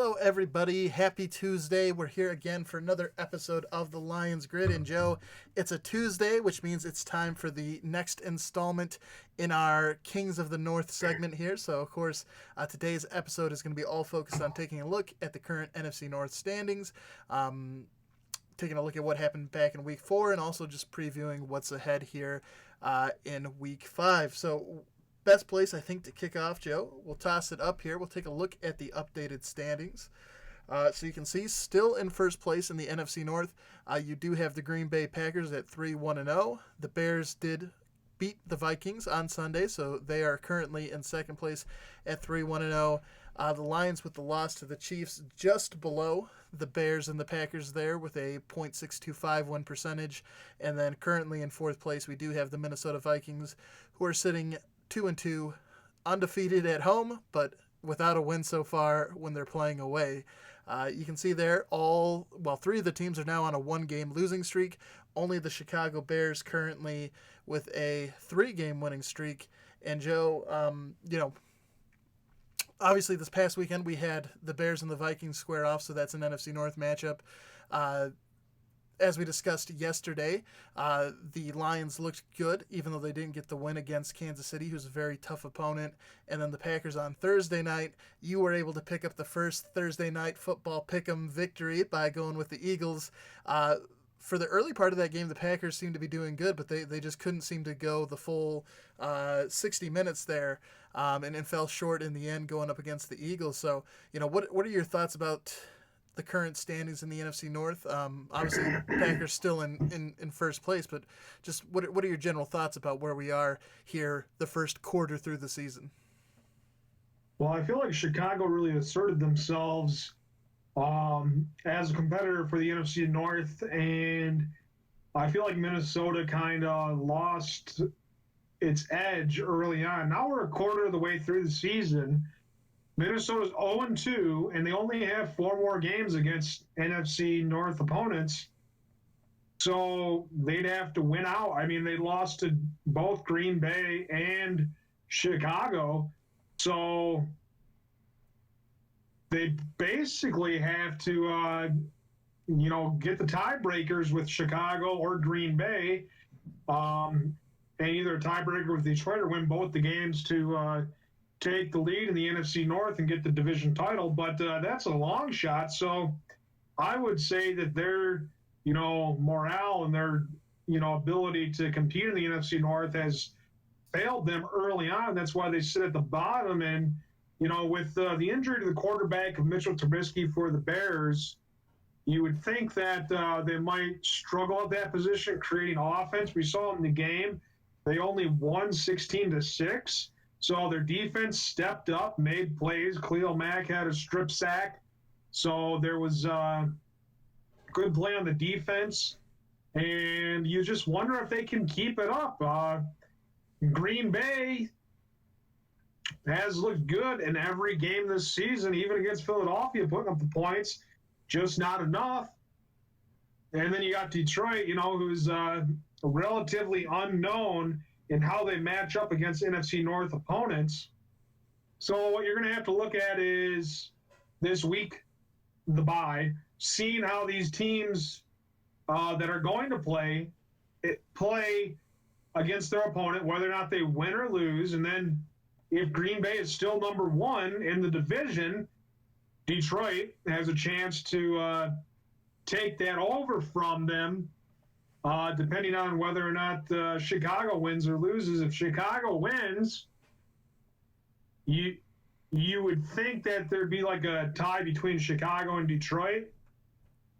Hello, everybody. Happy Tuesday. We're here again for another episode of the Lions Grid. And Joe, it's a Tuesday, which means it's time for the next installment in our Kings of the North segment here. So, of course, today's episode is going to be all focused on taking a look at the current NFC North standings, taking a look at what happened back in Week 4, and also just previewing what's ahead here in Week 5. So, best place, I think, to kick off, Joe. We'll toss it up here. We'll take a look at the updated standings. So you can see, still in first place in the NFC North, you do have the Green Bay Packers at 3-1-0. The Bears did beat the Vikings on Sunday, so they are currently in second place at 3-1-0. The Lions with the loss to the Chiefs just below the Bears and the Packers there with a .625 win percentage. And then currently in fourth place, we do have the Minnesota Vikings, who are sitting 2-2, undefeated at home, but without a win so far when they're playing away. You can see there three of the teams are now on a one-game losing streak. Only the Chicago Bears currently with a 3-game winning streak. And Joe, obviously this past weekend we had the Bears and the Vikings square off, so that's an NFC North matchup. As we discussed yesterday, the Lions looked good, even though they didn't get the win against Kansas City, who's a very tough opponent. And then the Packers on Thursday night, you were able to pick up the first Thursday night football pick'em victory by going with the Eagles. For the early part of that game, the Packers seemed to be doing good, but they just couldn't seem to go the full 60 minutes there, and fell short in the end going up against the Eagles. So, what are your thoughts about the current standings in the NFC North? Obviously, Packers still in first place, but just what are your general thoughts about where we are here the first quarter through the season? Well, I feel like Chicago really asserted themselves as a competitor for the NFC North, and I feel like Minnesota kind of lost its edge early on. Now we're a quarter of the way through the season. Minnesota's 0-2, and they only have 4 more games against NFC North opponents. So they'd have to win out. I mean, they lost to both Green Bay and Chicago. So they basically have to, get the tiebreakers with Chicago or Green Bay, and either a tiebreaker with Detroit or win both the games to take the lead in the NFC North and get the division title, but that's a long shot. So I would say that their, morale and their, ability to compete in the NFC North has failed them early on. That's why they sit at the bottom. And, with the injury to the quarterback of Mitchell Trubisky for the Bears, you would think that they might struggle at that position, creating offense. We saw it in the game. They only won 16-6. So their defense stepped up, made plays. Khalil Mack had a strip sack. So there was good play on the defense. And you just wonder if they can keep it up. Green Bay has looked good in every game this season, even against Philadelphia, putting up the points, just not enough. And then you got Detroit, who's relatively unknown in how they match up against NFC North opponents. So what you're going to have to look at is this week, the bye, seeing how these teams that are going to play against their opponent, whether or not they win or lose. And then if Green Bay is still number 1 in the division, Detroit has a chance to take that over from them, depending on whether or not Chicago wins or loses. If Chicago wins, you would think that there'd be like a tie between Chicago and Detroit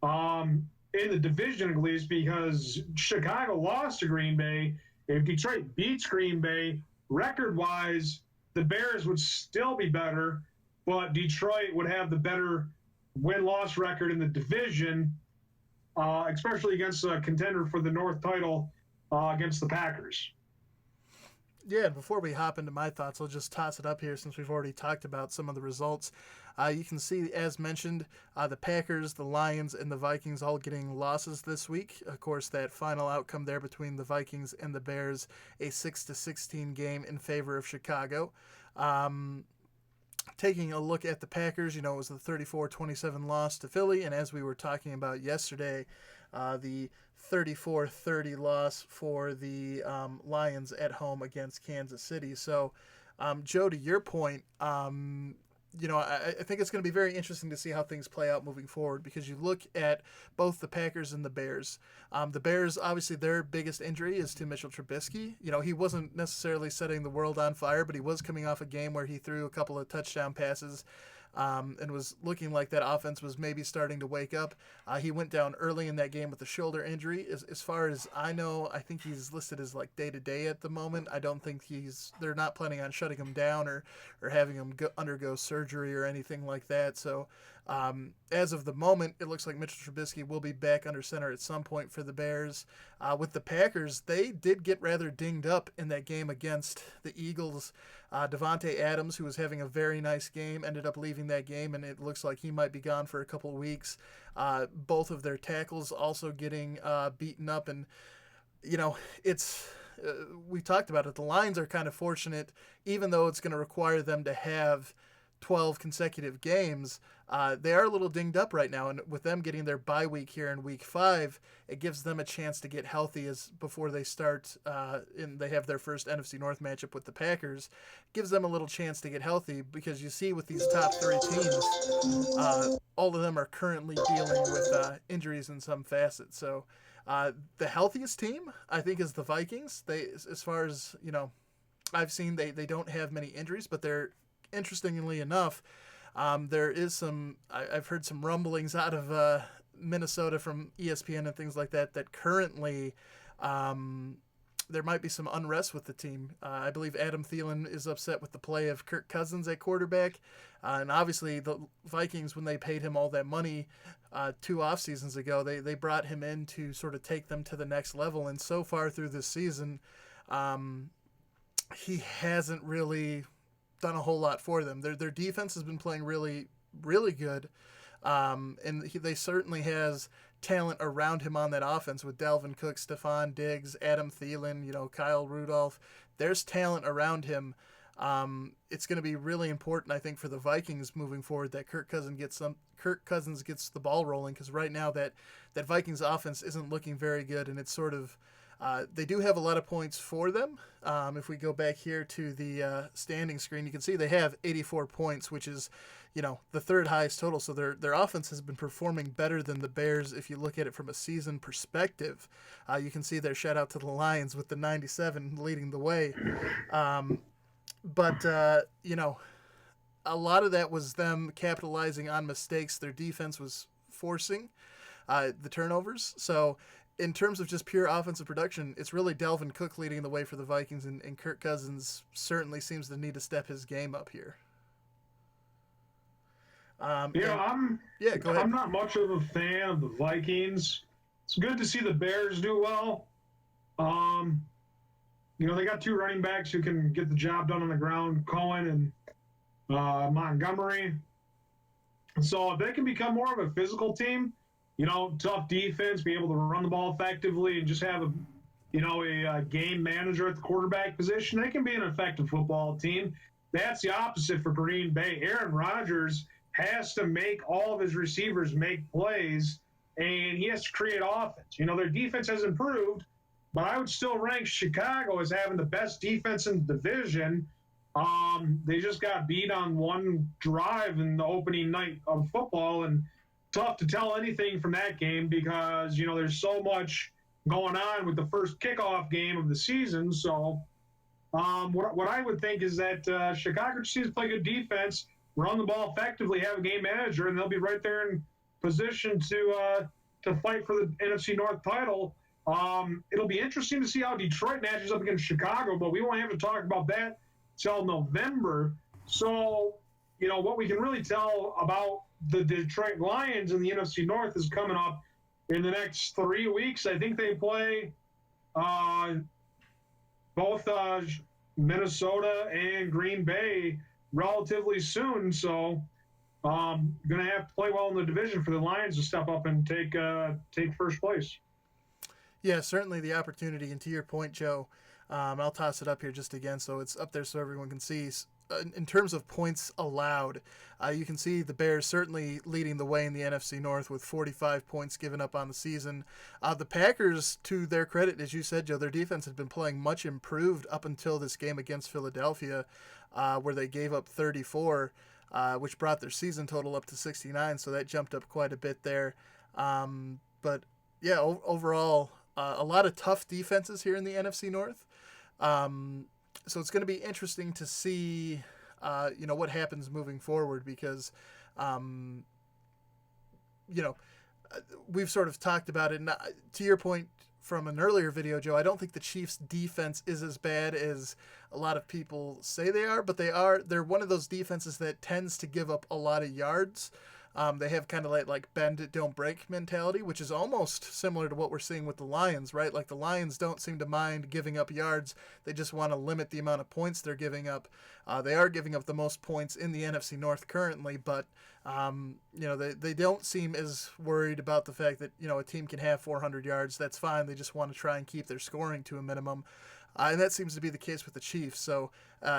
in the division, at least, because Chicago lost to Green Bay. If Detroit beats Green Bay, record-wise, the Bears would still be better, but Detroit would have the better win-loss record in the division, especially against a contender for the North title against the Packers. Yeah, and before we hop into my thoughts, I'll just toss it up here since we've already talked about some of the results. You can see, as mentioned, the Packers, the Lions, and the Vikings all getting losses this week. Of course, that final outcome there between the Vikings and the Bears, a 6-16 game in favor of Chicago. taking a look at the Packers, it was the 34-27 loss to Philly, and as we were talking about yesterday, the 34-30 loss for the Lions at home against Kansas City. So, Joe, to your point, I think it's going to be very interesting to see how things play out moving forward because you look at both the Packers and the Bears. The Bears, obviously, their biggest injury is to Mitchell Trubisky. He wasn't necessarily setting the world on fire, but he was coming off a game where he threw a couple of touchdown passes and was looking like that offense was maybe starting to wake up. He went down early in that game with a shoulder injury. As far as I know, I think he's listed as like day-to-day at the moment. I don't think they're not planning on shutting him down or having him undergo surgery or anything like that. So as of the moment, it looks like Mitchell Trubisky will be back under center at some point for the Bears. With the Packers, they did get rather dinged up in that game against the Eagles. Devontae Adams, who was having a very nice game, ended up leaving that game, and it looks like he might be gone for a couple of weeks. Both of their tackles also getting beaten up, and it's we talked about it. The Lions are kind of fortunate, even though it's going to require them to have 12 consecutive games. They are a little dinged up right now, and with them getting their bye week here in week 5, it gives them a chance to get healthy before they start and they have their first NFC North matchup with the Packers. Gives them a little chance to get healthy because you see with these top 3 teams, all of them are currently dealing with injuries in some facet. So the healthiest team, I think, is the Vikings. They, as far as I've seen, they don't have many injuries, but they're, interestingly enough, there is I've heard some rumblings out of Minnesota from ESPN and things like that currently there might be some unrest with the team. I believe Adam Thielen is upset with the play of Kirk Cousins at quarterback. And obviously the Vikings, when they paid him all that money 2 off seasons ago, they brought him in to sort of take them to the next level. And so far through this season, he hasn't really done a whole lot for them. Their defense has been playing really, really good. And they certainly has talent around him on that offense with Dalvin Cook, Stephon Diggs, Adam Thielen, Kyle Rudolph. There's talent around him. It's going to be really important, I think, for the Vikings moving forward that Kirk Cousins gets the ball rolling, because right now that Vikings offense isn't looking very good, and it's sort of they do have a lot of points for them. If we go back here to the standing screen, you can see they have 84 points, which is, the 3rd highest total. So their offense has been performing better than the Bears if you look at it from a season perspective. You can see their shout out to the Lions with the 97 leading the way. But a lot of that was them capitalizing on mistakes their defense was forcing, the turnovers. So in terms of just pure offensive production, it's really Dalvin Cook leading the way for the Vikings, and Kirk Cousins certainly seems to need to step his game up here. Go ahead. I'm not much of a fan of the Vikings. It's good to see the Bears do well. They got 2 running backs who can get the job done on the ground, Cohen and Montgomery. So if they can become more of a physical team, tough defense, be able to run the ball effectively, and just have a game manager at the quarterback position, they can be an effective football team. That's the opposite for Green Bay. Aaron Rodgers has to make all of his receivers make plays, and he has to create offense. Their defense has improved, but I would still rank Chicago as having the best defense in the division. They just got beat on one drive in the opening night of football, and tough to tell anything from that game because, there's so much going on with the first kickoff game of the season. So what I would think is that Chicago just needs to play good defense, run the ball effectively, have a game manager, and they'll be right there in position to fight for the NFC North title. It'll be interesting to see how Detroit matches up against Chicago, but we won't have to talk about that till November. So, what we can really tell about the Detroit Lions in the NFC North is coming up in the next 3 weeks. I think they play both Minnesota and Green Bay relatively soon. So going to have to play well in the division for the Lions to step up and take first place. Yeah, certainly the opportunity. And to your point, Joe, I'll toss it up here just again so it's up there so everyone can see. in terms of points allowed, you can see the Bears certainly leading the way in the NFC North with 45 points given up on the season. The Packers, to their credit, as you said, Joe, their defense has been playing much improved up until this game against Philadelphia, where they gave up 34, which brought their season total up to 69, so that jumped up quite a bit there. But yeah, overall, a lot of tough defenses here in the NFC North. So it's going to be interesting to see, what happens moving forward because, we've sort of talked about it. And to your point from an earlier video, Joe, I don't think the Chiefs' defense is as bad as a lot of people say they are, but they're one of those defenses that tends to give up a lot of yards. They have kind of like bend it, don't break mentality, which is almost similar to what we're seeing with the Lions, right? Like the Lions don't seem to mind giving up yards. They just want to limit the amount of points they're giving up. They are giving up the most points in the NFC North currently, but they don't seem as worried about the fact that, a team can have 400 yards. That's fine. They just want to try and keep their scoring to a minimum. And that seems to be the case with the Chiefs. So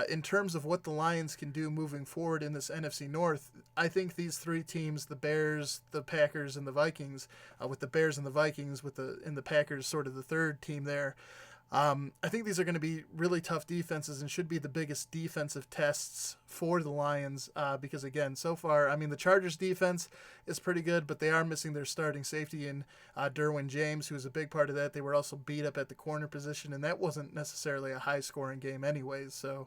in terms of what the Lions can do moving forward in this NFC North, I think these three teams, the Bears, the Packers, and the Vikings, with the Bears and the Vikings, and the Packers sort of the third team there, I think these are going to be really tough defenses and should be the biggest defensive tests for the Lions because, again, so far, the Chargers' defense is pretty good, but they are missing their starting safety in Derwin James, who's a big part of that. They were also beat up at the corner position, and that wasn't necessarily a high-scoring game anyways. So,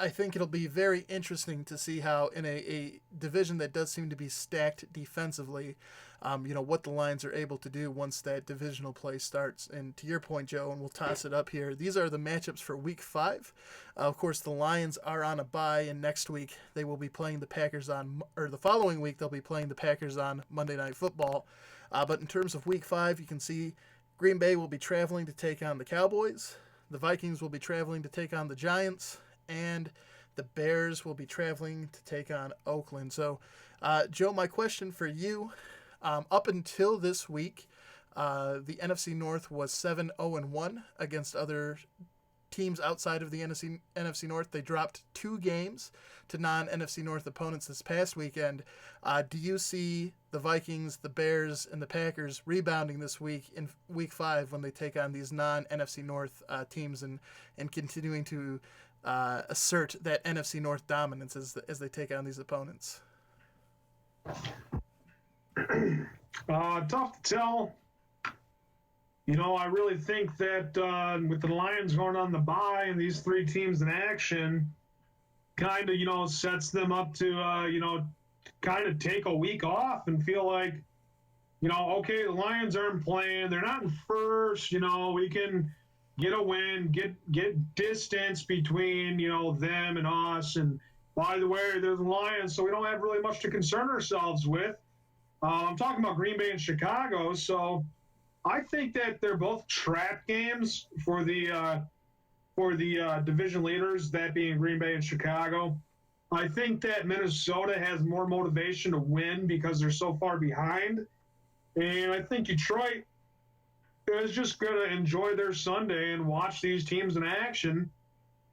I think it'll be very interesting to see how in a division that does seem to be stacked defensively, what the Lions are able to do once that divisional play starts. And to your point, Joe, and we'll toss it up here, these are the matchups for Week 5. Of course, the Lions are on a bye, and next week they will be playing the Packers the following week they'll be playing the Packers on Monday Night Football. But in terms of Week 5, you can see Green Bay will be traveling to take on the Cowboys. The Vikings will be traveling to take on the Giants. And the Bears will be traveling to take on Oakland. So, Joe, my question for you, up until this week, the NFC North was 7-0-1 against other teams outside of the NFC North. They dropped 2 games to non-NFC North opponents this past weekend. Do you see the Vikings, the Bears, and the Packers rebounding this week in Week 5 when they take on these non-NFC North teams and continuing to assert that NFC North dominance as they take on these opponents? Tough to tell. I really think that with the Lions going on the bye and these 3 teams in action, kind of, sets them up to, kind of take a week off and feel like, okay, the Lions aren't playing. They're not in first. We can get a win, get distance between, them and us. And by the way, they're the Lions, so we don't have really much to concern ourselves with. I'm talking about Green Bay and Chicago. So I think that they're both trap games for the division leaders, that being Green Bay and Chicago. I think that Minnesota has more motivation to win because they're so far behind. And I think Detroit is just going to enjoy their Sunday and watch these teams in action,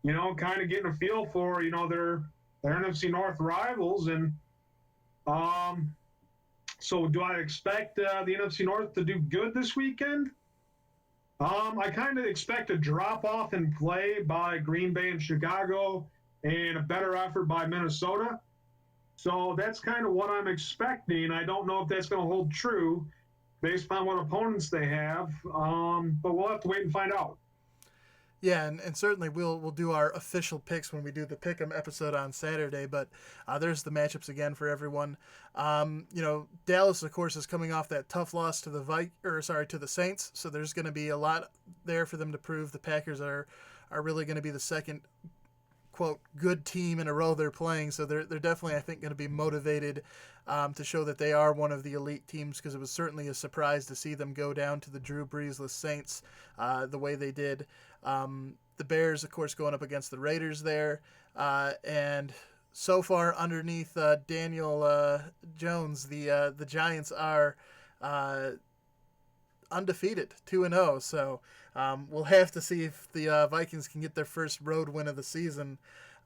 kind of getting a feel for, their NFC North rivals. And so do I expect the NFC North to do good this weekend? I kind of expect a drop-off in play by Green Bay and Chicago and a better effort by Minnesota. So that's kind of what I'm expecting. I don't know if that's going to hold true based upon what opponents they have, but we'll have to wait and find out. Yeah, and certainly we'll do our official picks when we do the Pick'em episode on Saturday. But there's the matchups again for everyone. Dallas, of course, is coming off that tough loss to the Saints. So there's going to be a lot there for them to prove. The Packers are really going to be the second, quote, good team in a row they're playing. So they're definitely, I think, going to be motivated to show that they are one of the elite teams, because it was certainly a surprise to see them go down to the Drew Breesless Saints the way they did. The Bears, of course, going up against the Raiders there. And so far underneath Daniel Jones, the Giants are undefeated, 2-0. So We'll have to see if the Vikings can get their first road win of the season.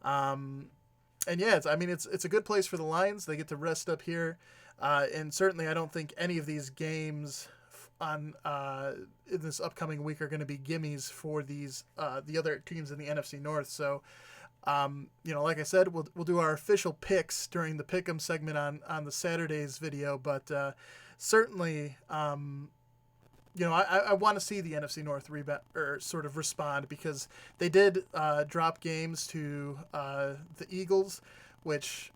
And yeah, it's a good place for the Lions. They get to rest up here, and certainly I don't think any of these games on in this upcoming week are going to be gimmies for these the other teams in the NFC North. So, like I said, we'll do our official picks during the pick'em segment on the Saturday's video, but certainly. I want to see the NFC North rebound or sort of respond because they did drop games to the Eagles, which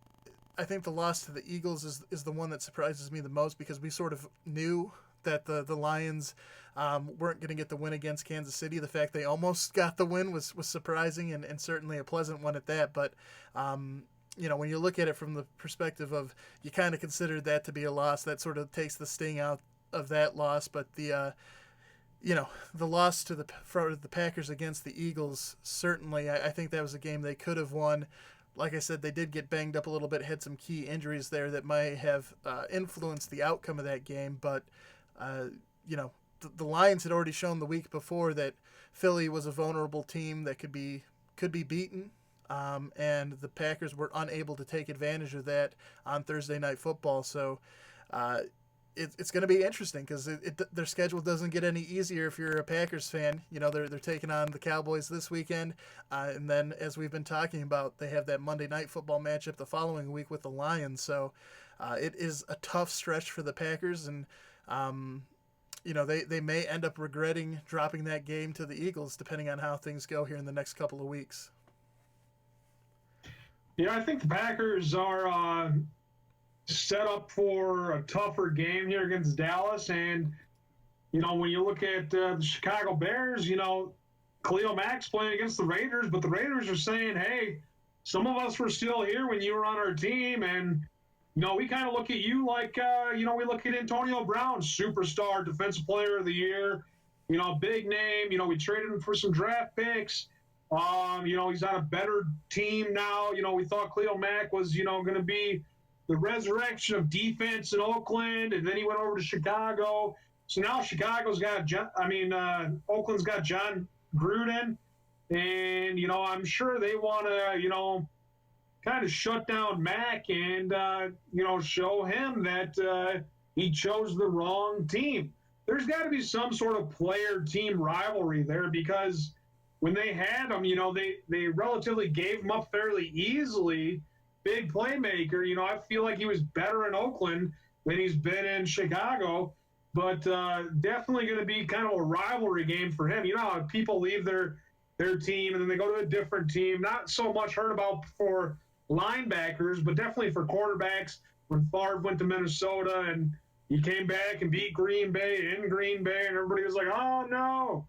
I think the loss to the Eagles is the one that surprises me the most because we sort of knew that the Lions weren't going to get the win against Kansas City. The fact they almost got the win was surprising and certainly a pleasant one at that. But when you look at it from the perspective of you kind of considered that to be a loss, that sort of takes the sting out of that loss. But the loss to the Packers against the Eagles, certainly I think that was a game they could have won. Like I said, they did get banged up a little bit, had some key injuries there that might have influenced the outcome of that game. But the Lions had already shown the week before that Philly was a vulnerable team that could be beaten. And the Packers were unable to take advantage of that on Thursday Night Football. So it's going to be interesting because their schedule doesn't get any easier if you're a Packers fan. They're taking on the Cowboys this weekend, and then as we've been talking about, they have that Monday Night Football matchup the following week with the Lions. So it is a tough stretch for the Packers, and they may end up regretting dropping that game to the Eagles depending on how things go here in the next couple of weeks. Yeah, I think the Packers are set up for a tougher game here against Dallas. And, when you look at the Chicago Bears, Khalil Mack's playing against the Raiders, but the Raiders are saying, hey, some of us were still here when you were on our team. And, we kind of look at you like, we look at Antonio Brown, superstar, defensive player of the year, big name. We traded him for some draft picks. He's on a better team now. We thought Khalil Mack was, going to be the resurrection of defense in Oakland, and then he went over to Chicago. So now Oakland's got John Gruden, and, I'm sure they want to, kind of shut down Mack and, show him that he chose the wrong team. There's got to be some sort of player-team rivalry there because when they had him, they relatively gave him up fairly easily. Big playmaker. I feel like he was better in Oakland than he's been in Chicago, but definitely going to be kind of a rivalry game for him. How people leave their team and then they go to a different team. Not so much heard about for linebackers, but definitely for quarterbacks. When Favre went to Minnesota and he came back and beat Green Bay in Green Bay, and everybody was like, oh, no.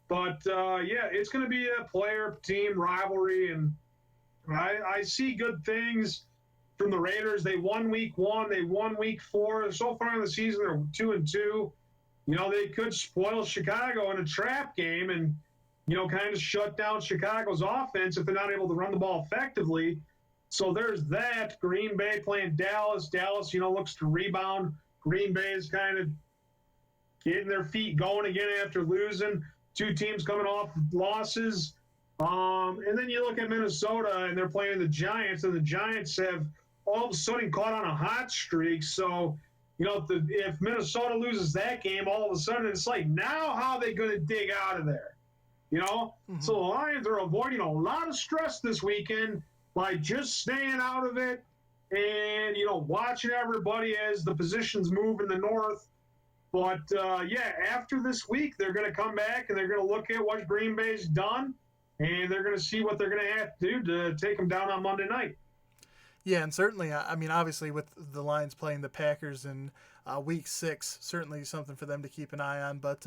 But, it's going to be a player-team rivalry, and I see good things from the Raiders. They won week 1. They won week 4. So far in the season, they're 2-2. They could spoil Chicago in a trap game and, kind of shut down Chicago's offense if they're not able to run the ball effectively. So there's that. Green Bay playing Dallas. Dallas, looks to rebound. Green Bay is kind of getting their feet going again after losing. Two teams coming off losses. And then you look at Minnesota, and they're playing the Giants, and the Giants have all of a sudden caught on a hot streak. So, if Minnesota loses that game, all of a sudden it's like, now how are they going to dig out of there? Mm-hmm. So the Lions are avoiding a lot of stress this weekend by just staying out of it and, watching everybody as the positions move in the North. But, after this week, they're going to come back and they're going to look at what Green Bay's done. And they're going to see what they're going to have to do to take them down on Monday night. Yeah, and certainly, obviously with the Lions playing the Packers in Week 6, certainly something for them to keep an eye on. But,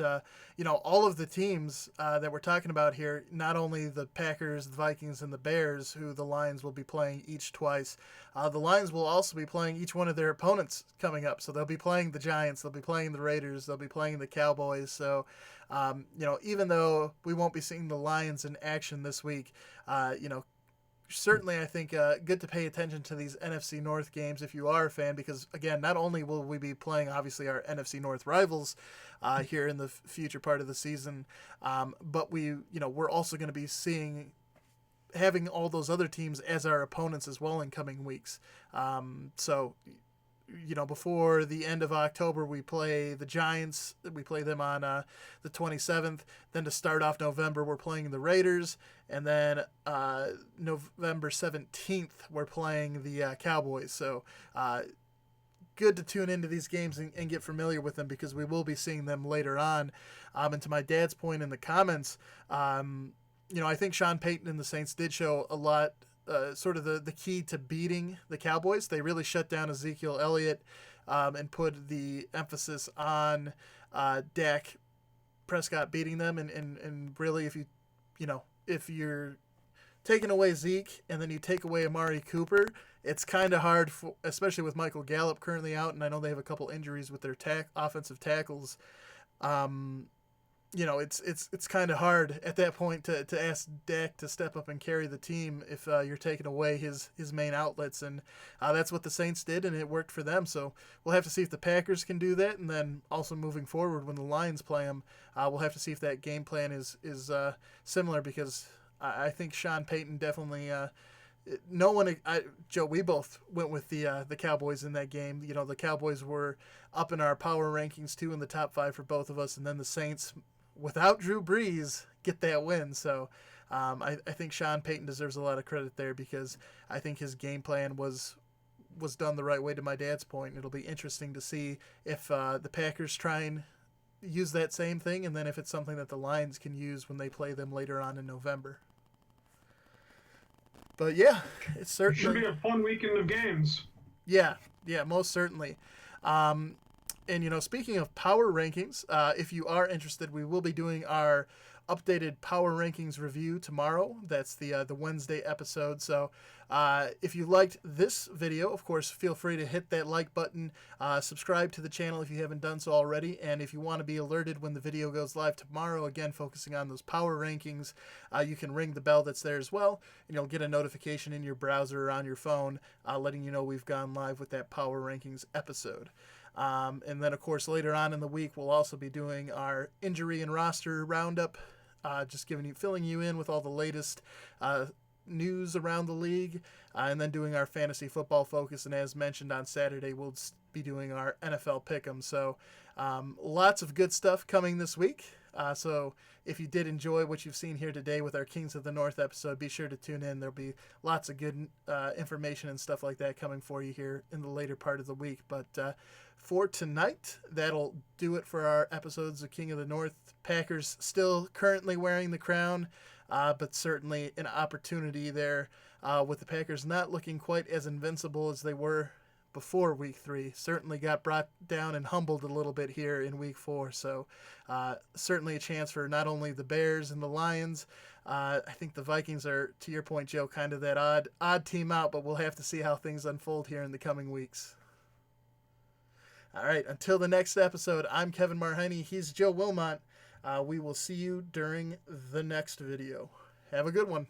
all of the teams that we're talking about here, not only the Packers, the Vikings, and the Bears, who the Lions will be playing each twice, the Lions will also be playing each one of their opponents coming up. So they'll be playing the Giants, they'll be playing the Raiders, they'll be playing the Cowboys. So, even though we won't be seeing the Lions in action this week, certainly, I think, good to pay attention to these NFC North games if you are a fan, because, again, not only will we be playing, obviously, our NFC North rivals here in the future part of the season, but we're also going to be having all those other teams as our opponents as well in coming weeks. So, before the end of October, we play the Giants. We play them on the 27th. Then to start off November, we're playing the Raiders. And then November 17th, we're playing the Cowboys. So good to tune into these games and get familiar with them, because we will be seeing them later on. And to my dad's point in the comments, I think Sean Payton and the Saints did show a lot, sort of the key to beating the Cowboys. They really shut down Ezekiel Elliott and put the emphasis on Dak Prescott beating them. And really, if you're taking away Zeke and then you take away Amari Cooper, it's kind of hard, especially with Michael Gallup currently out, and I know they have a couple injuries with their offensive tackles. It's kind of hard at that point to ask Dak to step up and carry the team if you're taking away his main outlets, and that's what the Saints did, and it worked for them. So we'll have to see if the Packers can do that, and then also moving forward when the Lions play them, we'll have to see if that game plan is similar, because I think Sean Payton definitely. Joe, we both went with the Cowboys in that game. The Cowboys were up in our power rankings too, in the top 5 for both of us, and then the Saints, without Drew Brees, get that win. So I think Sean Payton deserves a lot of credit there, because I think his game plan was done the right way, to my dad's point. It'll be interesting to see if the Packers try and use that same thing, and then if it's something that the Lions can use when they play them later on in November. But yeah, it's certainly should be a fun weekend of games. Yeah, most certainly. And speaking of power rankings, if you are interested, we will be doing our updated power rankings review tomorrow. That's the Wednesday episode. So if you liked this video, of course, feel free to hit that like button, subscribe to the channel if you haven't done so already, and if you want to be alerted when the video goes live tomorrow, again focusing on those power rankings, you can ring the bell that's there as well, and you'll get a notification in your browser or on your phone letting you know we've gone live with that power rankings episode. And then, of course, later on in the week, we'll also be doing our injury and roster roundup, just filling you in with all the latest news around the league, and then doing our fantasy football focus. And as mentioned, on Saturday, we'll be doing our NFL pick'em. So lots of good stuff coming this week. So if you did enjoy what you've seen here today with our Kings of the North episode, be sure to tune in. There'll be lots of good information and stuff like that coming for you here in the later part of the week. But for tonight, that'll do it for our episodes of King of the North. Packers still currently wearing the crown, but certainly an opportunity there with the Packers not looking quite as invincible as they were before week 3. Certainly got brought down and humbled a little bit here in week 4. So certainly a chance for not only the Bears and the Lions. I think the Vikings are, to your point, Joe, kind of that odd team out, but we'll have to see how things unfold here in the coming weeks. All right, until the next episode, I'm Kevin Marheine. He's Joe Wilmot. We will see you during the next video. Have a good one.